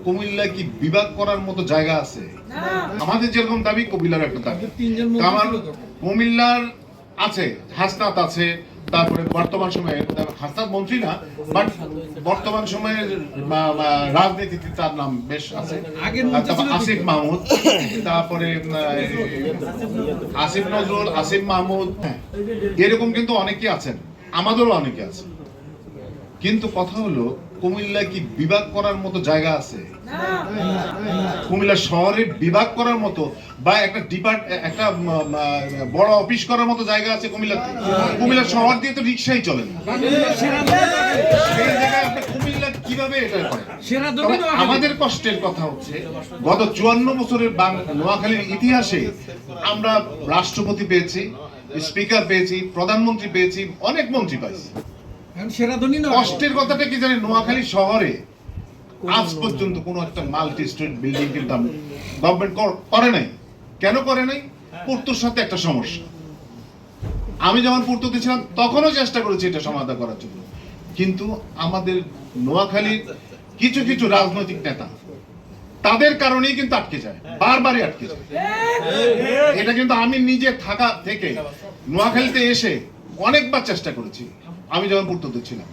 কুমিল্লা কি বিভাগ করার মতো জায়গা আছে? আমাদের যেরকম দাবি কুমিল্লার একটা দাবি। আমার কুমিল্লার আছে, হাসনাত আছে, তারপরে বর্তমান সময়ে হাসনাত মন্ত্রী না, বাট বর্তমান সময়ে রাজনীতিতে তার নাম বেশ আছে, আসিফ মাহমুদ, তারপরে আসিফ নজরুল, আসিফ মাহমুদ, এরকম কিন্তু অনেকে আছেন, আমাদেরও অনেকে আছে। কিন্তু কথা হলো কুমিল্লা কি বিভাগ করার মতো জায়গা আছে? কুমিল্লা শহরে বিভাগ করার মতো বা একটা একটা বড় অফিস করার মতো জায়গা আছে কুমিল্লাতে? কুমিল্লা শহর দিয়ে তো রিক্সাই চলে না, সেই জায়গায় আপনি কুমিল্লা কিভাবে এটা করেন? আমাদের কষ্টের কথা হচ্ছে গত 54 বছরের নোয়াখালীর ইতিহাসে আমরা রাষ্ট্রপতি পেয়েছি, স্পিকার পেয়েছি, প্রধানমন্ত্রী পেয়েছি, অনেক মন্ত্রী পাইছি। কষ্টের কথাটা কি জানেন? নোয়াখালী শহরে আজ পর্যন্ত কোন একটা মাল্টি স্টোরি বিল্ডিং কিন্তু গভর্নমেন্ট করে নাই। কেন করে নাই? পূর্তর সাথে একটা সমস্যা। আমি যখন পূর্ততে ছিলাম তখনও চেষ্টা করেছি এটা সমাধান করার জন্য, কিন্তু আমাদের নোয়াখালীর কিছু কিছু রাজনৈতিক নেতা তাদের কারণেই কিন্তু আটকে যায়, বারবারই আটকে যায়। এটা কিন্তু আমি নিজে থাকা থেকে নোয়াখালীতে এসে অনেকবার চেষ্টা করেছি, আমি যখন পূর্ততে ছিলাম,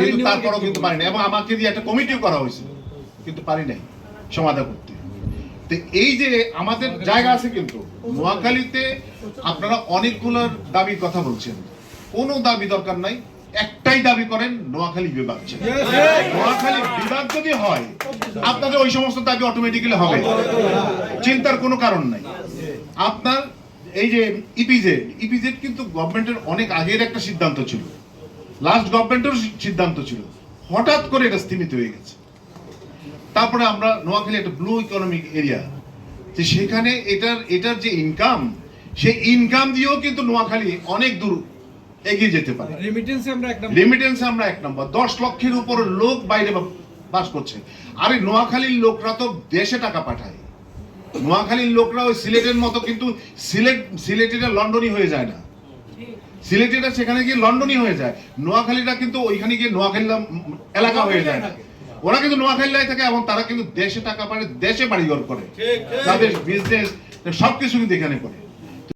কিন্তু তারপরও কিন্তু পারি না। এবং আমাকে দিয়ে একটা কমিটিও করা হয়েছিল, কিন্তু পারি নাই সমাধান করতে। তো এই যে আমাদের জায়গা আছে, কিন্তু নোয়াখালীতে আপনারা অনেকগুলোর দাবির কথা বলছেন, কোনো দাবি দরকার নাই, একটাই দাবি করেন, নোয়াখালী বিভাগ। নোয়াখালী বিভাগ যদি হয় আপনাদের ওই সমস্ত দাবি অটোমেটিক্যালি হবে, চিন্তার কোনো কারণ নাই। আপনার এই যে ইপিজেড কিন্তু গভর্নমেন্টের অনেক আগের একটা সিদ্ধান্ত ছিল, লাস্ট গভর্নমেন্টের সিদ্ধান্ত ছিল, হঠাৎ করে এটা স্থিমিত হয়ে গেছে। তারপরে আমরা নোয়াখালী একটা ব্লু ইকোনমিক এরিয়া, সেখানে এটার যে ইনকাম, সেই ইনকাম দিয়েও কিন্তু নোয়াখালী অনেক দূর এগিয়ে যেতে পারে। রেমিটেন্সে আমরা এক নম্বর, 10 লক্ষের উপর লোক বাইরে বাস করছে। আরে নোয়াখালীর লোকরা তো দেশে টাকা পাঠায়, নোয়াখালীর লোকরা ওই সিলেটের মতো কিন্তু সিলেটিরা লন্ডনই হয়ে যায় না, সিলেটিরা সেখানে গিয়ে লন্ডনই হয়ে যায়, নোয়াখালীরা কিন্তু ওইখানে গিয়ে নোয়াখালী এলাকা হয়ে যায় না, ওরা কিন্তু নোয়াখালীতে থাকে এবং তারা কিন্তু দেশে টাকা পাঠায়, দেশে বাড়িঘর করে, তাদের বিজনেস সবকিছু কিন্তু এখানে করে।